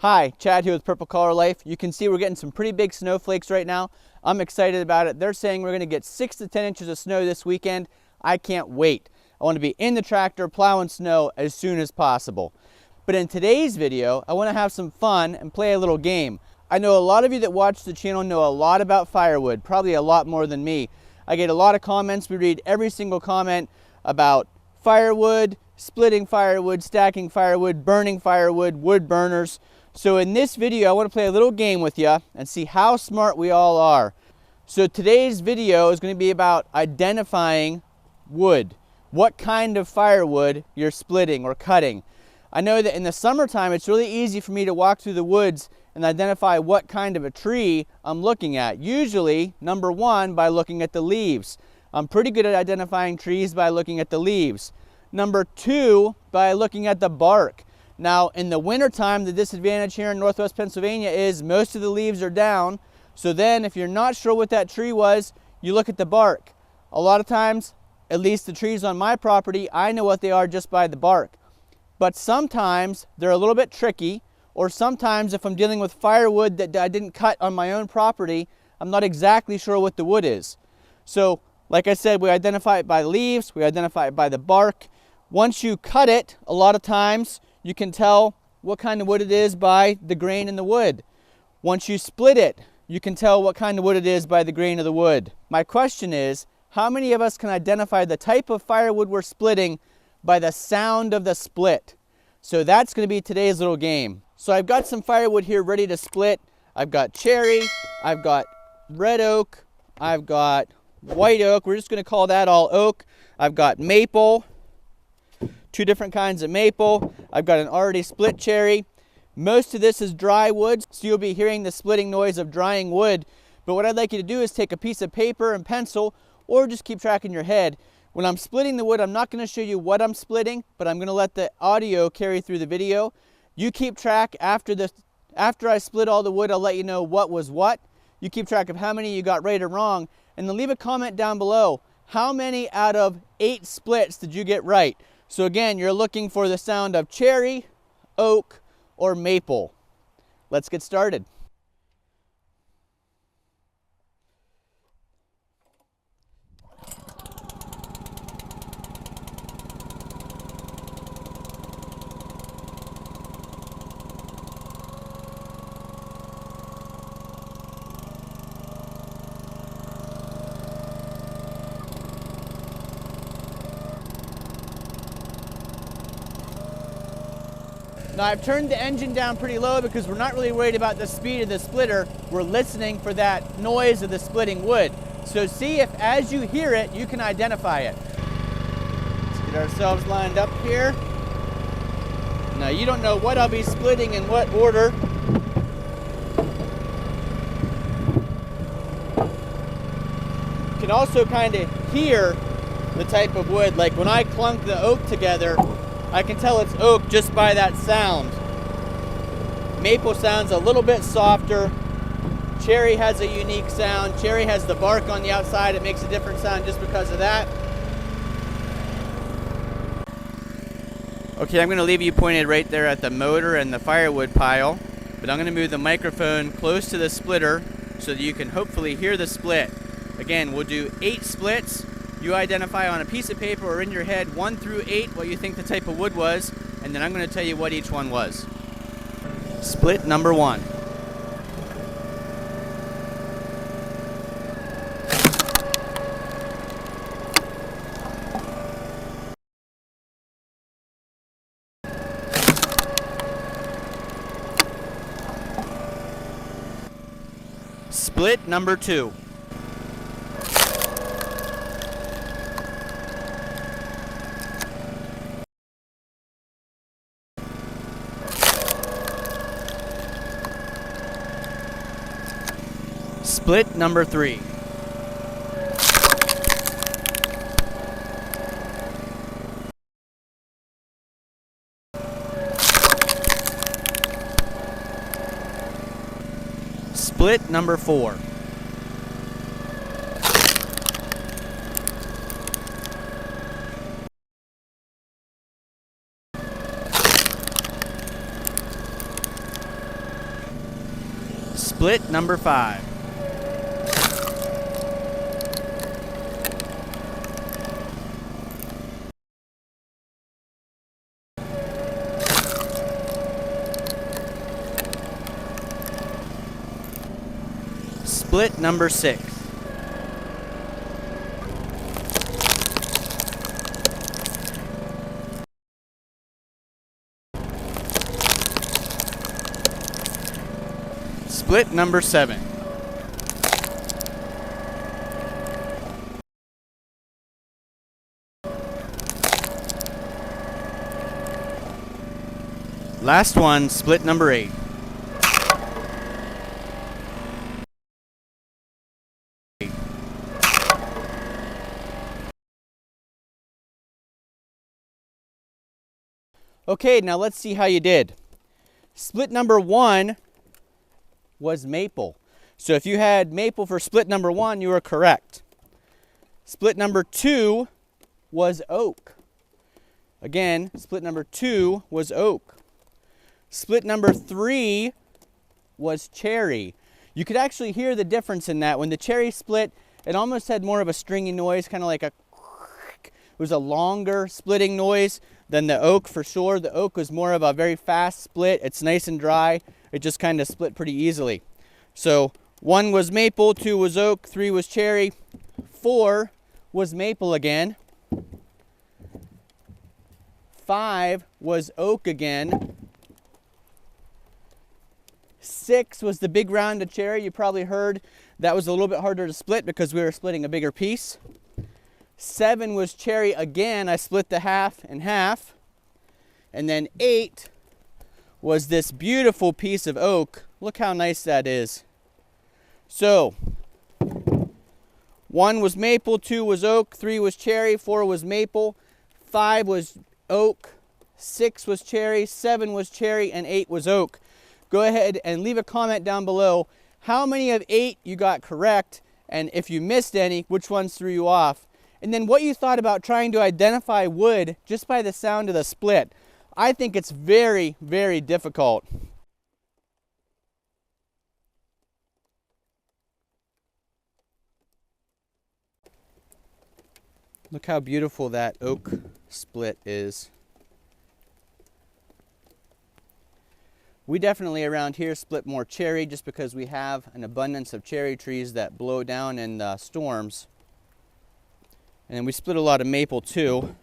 Hi, Chad here with Purple Collar Life. You can see we're getting some pretty big snowflakes right now. I'm excited about it. They're saying we're going to get 6 to 10 inches of snow this weekend. I can't wait. I want to be in the tractor plowing snow as soon as possible. But in today's video, I want to have some fun and play a little game. I know a lot of you that watch the channel know a lot about firewood, probably a lot more than me. I get a lot of comments. We read every single comment about firewood, splitting firewood, stacking firewood, burning firewood, wood burners. So in this video, I want to play a little game with you and see how smart we all are. So today's video is going to be about identifying wood. What kind of firewood you're splitting or cutting. I know that in the summertime, it's really easy for me to walk through the woods and identify what kind of a tree I'm looking at. Usually, number one, by looking at the leaves. I'm pretty good at identifying trees by looking at the leaves. Number two, by looking at the bark. Now, in the wintertime, the disadvantage here in Northwest Pennsylvania is most of the leaves are down. So then, if you're not sure what that tree was, you look at the bark. A lot of times, at least the trees on my property, I know what they are just by the bark. But sometimes, they're a little bit tricky, or sometimes if I'm dealing with firewood that I didn't cut on my own property, I'm not exactly sure what the wood is. So, like I said, we identify it by the leaves, we identify it by the bark. Once you cut it, a lot of times, you can tell what kind of wood it is by the grain in the wood. Once you split it, you can tell what kind of wood it is by the grain of the wood. My question is, how many of us can identify the type of firewood we're splitting by the sound of the split? So that's going to be today's little game. So I've got some firewood here ready to split. I've got cherry, I've got red oak, I've got white oak. We're just going to call that all oak. I've got maple. 2 different kinds of maple. I've got an already split cherry. Most of this is dry wood, so you'll be hearing the splitting noise of drying wood. But what I'd like you to do is take a piece of paper and pencil, or just keep track in your head. When I'm splitting the wood, I'm not going to show you what I'm splitting, but I'm going to let the audio carry through the video. You keep track after I split all the wood. I'll let you know what was what. You keep track of how many you got right or wrong, and then leave a comment down below. How many out of 8 splits did you get right? So again, you're looking for the sound of cherry, oak, or maple. Let's get started. Now I've turned the engine down pretty low because we're not really worried about the speed of the splitter. We're listening for that noise of the splitting wood. So see if as you hear it, you can identify it. Let's get ourselves lined up here. Now you don't know what I'll be splitting in what order. You can also kind of hear the type of wood. Like when I clunk the oak together, I can tell it's oak just by that sound. Maple sounds a little bit softer. Cherry has a unique sound. Cherry has the bark on the outside. It makes a different sound just because of that. Okay, I'm going to leave you pointed right there at the motor and the firewood pile, but I'm going to move the microphone close to the splitter so that you can hopefully hear the split. Again, we'll do 8 splits. You identify on a piece of paper or in your head 1 through 8 what you think the type of wood was, and then I'm going to tell you what each one was. Split number 1. Split number 2. Split number 3. Split number 4. Split number 5. Split number 6. Split number 7. Last one, split number 8. Okay, now let's see how you did. Split number 1 was maple. So if you had maple for split number 1, you were correct. Split number 2 was oak. Again, split number 2 was oak. Split number 3 was cherry. You could actually hear the difference in that. When the cherry split, it almost had more of a stringy noise, kind of like a it was a longer splitting noise than the oak for sure. The oak was more of a very fast split. It's nice and dry. It just kind of split pretty easily. So 1 was maple, 2 was oak, 3 was cherry, 4 was maple again, 5 was oak again, 6 was the big round of cherry. You probably heard that was a little bit harder to split because we were splitting a bigger piece. 7 was cherry again. I split the half and half. And then 8 was this beautiful piece of oak. Look how nice that is. So 1 was maple, 2 was oak, 3 was cherry, 4 was maple, 5 was oak, 6 was cherry, 7 was cherry, and 8 was oak. Go ahead and leave a comment down below how many of 8 you got correct, and if you missed any, which ones threw you off. And then what you thought about trying to identify wood just by the sound of the split. I think it's very, very difficult. Look how beautiful that oak split is. We definitely around here split more cherry just because we have an abundance of cherry trees that blow down in the storms. And then we split a lot of maple too.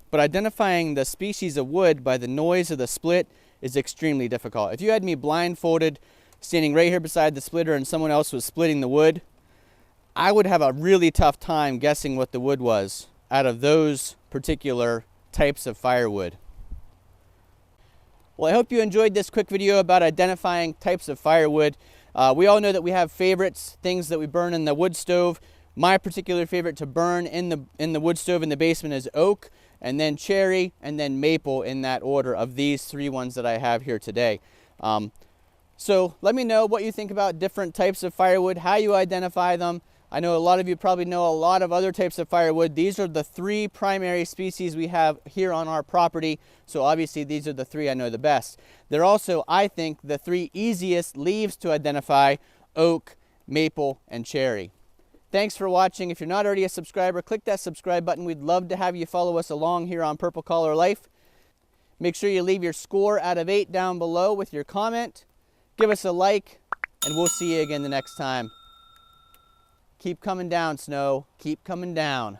But identifying the species of wood by the noise of the split is extremely difficult. If you had me blindfolded, standing right here beside the splitter and someone else was splitting the wood, I would have a really tough time guessing what the wood was out of those particular types of firewood. Well, I hope you enjoyed this quick video about identifying types of firewood. We all know that we have favorites, things that we burn in the wood stove. My particular favorite to burn in the wood stove in the basement is oak, and then cherry, and then maple, in that order of these 3 ones that I have here today. So let me know what you think about different types of firewood, how you identify them. I know a lot of you probably know a lot of other types of firewood. These are the 3 primary species we have here on our property. So obviously these are the 3 I know the best. They're also, I think, the 3 easiest leaves to identify: oak, maple, and cherry. Thanks for watching. If you're not already a subscriber, click that subscribe button. We'd love to have you follow us along here on Purple Collar Life. Make sure you leave your score out of 8 down below with your comment. Give us a like, and we'll see you again the next time. Keep coming down, snow. Keep coming down.